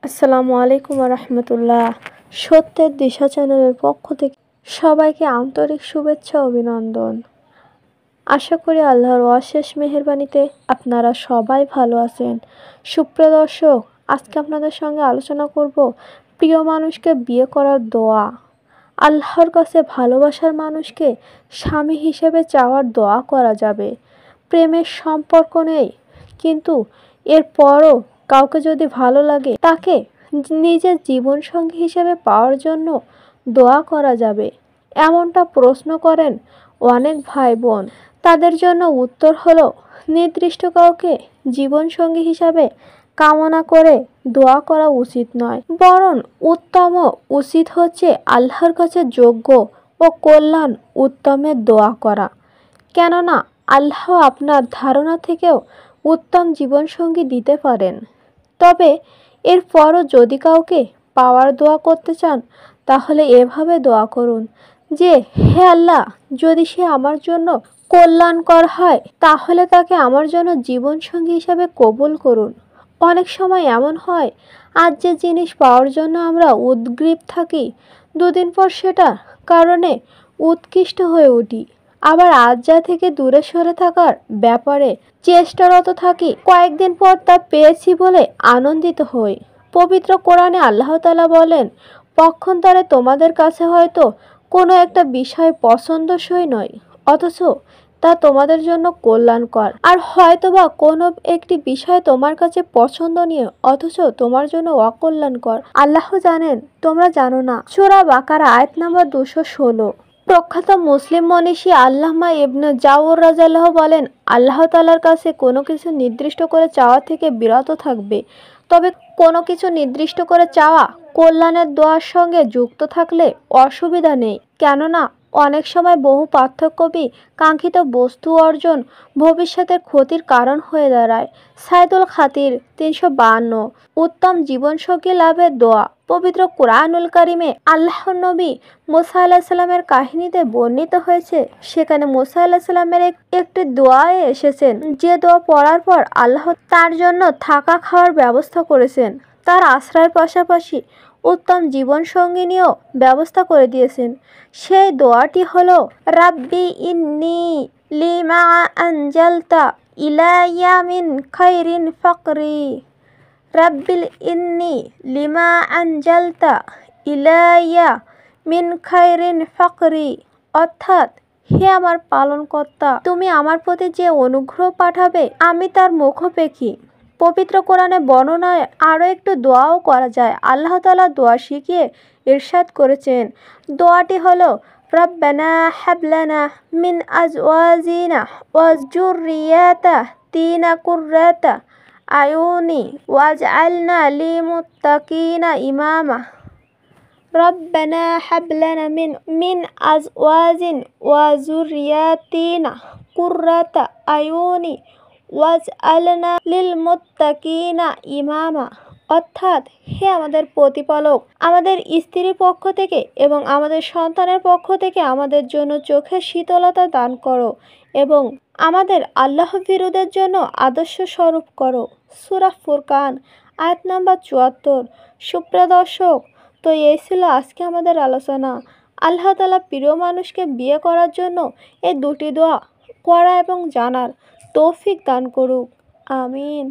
আসসালামু আলাইকুম রহমতুল্লাহ। সত্যের দিশা চ্যানেলের পক্ষ থেকে সবাইকে আন্তরিক শুভেচ্ছা অভিনন্দন। আশা করি আল্লাহর অশেষ মেহেরবানিতে আপনারা সবাই ভালো আছেন। সুপ্রিয় দর্শক, আজকে আপনাদের সঙ্গে আলোচনা করব প্রিয় মানুষকে বিয়ে করার দোয়া। আল্লাহর কাছে ভালোবাসার মানুষকে স্বামী হিসেবে চাওয়ার দোয়া করা যাবে। প্রেমের সম্পর্ক নেই, কিন্তু এরপরও কাউকে যদি ভালো লাগে তাকে নিজের জীবনসঙ্গী হিসেবে পাওয়ার জন্য দোয়া করা যাবে, এমনটা প্রশ্ন করেন অনেক ভাই বোন। তাদের জন্য উত্তর হলো, নির্দিষ্ট কাউকে জীবনসঙ্গী হিসাবে কামনা করে দোয়া করা উচিত নয়, বরং উত্তম উচিত হচ্ছে আল্লাহর কাছে যোগ্য ও কল্যাণ উত্তমের দোয়া করা। কেননা আল্লাহ আপনার ধারণা থেকেও উত্তম জীবনসঙ্গী দিতে পারেন। তবে এরপরও যদি কাউকে পাওয়ার দোয়া করতে চান, তাহলে এভাবে দোয়া করুন যে, হে আল্লাহ, যদি সে আমার জন্য কল্যাণকর হয় তাহলে তাকে আমার জন্য জীবনসঙ্গী হিসাবে কবুল করুন। অনেক সময় এমন হয়, আজ যে জিনিস পাওয়ার জন্য আমরা উদগ্রীব থাকি, দুদিন পর সেটা কারণে উৎকৃষ্ট হয়ে উঠি। আবার আজ যা থেকে দূরে সরে থাকার ব্যাপারে চেষ্টারত থাকি, কয়েকদিন পর তা পেয়েছি বলে আনন্দিত হই। পবিত্র কোরআনে আল্লাহ তাআলা বলেন, পক্ষান্তরে তোমাদের কাছে হয়তো কোনো একটা বিষয় পছন্দসই নয়, অথচ তা তোমাদের জন্য কল্যাণকর। আর হয়তোবা কোনো একটি বিষয় তোমার কাছে পছন্দনীয়, অথচ তোমার জন্য অকল্যাণকর। আল্লাহ জানেন, তোমরা জানো না। সূরা বাকারা আয়াত নাম্বার 216। প্রখ্যাত মুসলিম মনীষী আল্লামা ইবনে জাওর রাদিয়াল্লাহু বলেন, আল্লাহ তাআলার কাছে কোনো কিছু নির্দিষ্ট করে চাওয়া থেকে বিরত থাকবে। তবে কোনো কিছু নির্দিষ্ট করে চাওয়া কল্যাণের দোয়ার সঙ্গে যুক্ত থাকলে অসুবিধা নেই। কেননা অনেক সময় বহু পাঠ্যকবি কাঙ্ক্ষিত বস্তু অর্জন ভবিষ্যতের ক্ষতির কারণ হয়ে দাঁড়ায়। সাইদুল খাতির 352। উত্তম জীবনসঙ্গী লাভের দোয়া। পবিত্র কুরআনুল কারিমে আল্লাহর নবী মুসা আলাইহিস সালামের কাহিনীতে বর্ণিত হয়েছে, সেখানে মুসা আলাইহিস সালামের একটি দোয়ায় এসেছেন, যে দোয়া পড়ার পর আল্লাহ তার জন্য থাকা খাওয়ার ব্যবস্থা করেছেন, তার আশ্রয়ের পাশাপাশি উত্তম জীবনসঙ্গিনীও ব্যবস্থা করে দিয়েছেন। সেই দোয়াটি হলো, রাব্বি ইন্নী লিমা আনজালতা ইলাইয়া মিন খাইরিন ফাকরি। রাব্বিল ইন্নী লিমা আনজালতা ইলাইয়া মিন খাইরিন ফাকরি। অর্থাৎ, হে আমার পালনকর্তা, তুমি আমার প্রতি যে অনুগ্রহ পাঠাবে আমি তার মুখাপেক্ষী। পবিত্র কোরআনে বর্ণনায় আরও একটু দোয়াও করা যায়। আল্লাহ তাআলা দোয়া শিখিয়ে ইরশাদ করেছেন, দোয়াটি হলো, রব্বানা হাবলানা মিন আজওয়াজিনা ওয়া যুররিয়াতিনা কুররাতা আয়ুনি ওয়াজআলনা লিলমুত্তাকিনা ইমামা। রব্বানা হাবলানা মিন আজওয়াজিনা ওয়া যুররিয়াতিনা কুররাতা আয়ুনি ওয়াজআলনা লিলমুত্তাকিনা ইমামা। অর্থাৎ, হে আমাদের প্রতিপালক, আমাদের স্ত্রীর পক্ষ থেকে এবং আমাদের সন্তানের পক্ষ থেকে আমাদের জন্য চোখের শীতলতা দান করো এবং আমাদের আল্লাহভীরুদের জন্য আদর্শ স্বরূপ করো। সূরা ফুরকান আয়াত নাম্বার 74। সুপ্রিয় দর্শক, তো এই ছিল আজকে আমাদের আলোচনা। আল্লাহ তাআলা প্রিয় মানুষকে বিয়ে করার জন্য এই দুটি দোয়া করা এবং জানার তৌফিক দান করুক। আমিন।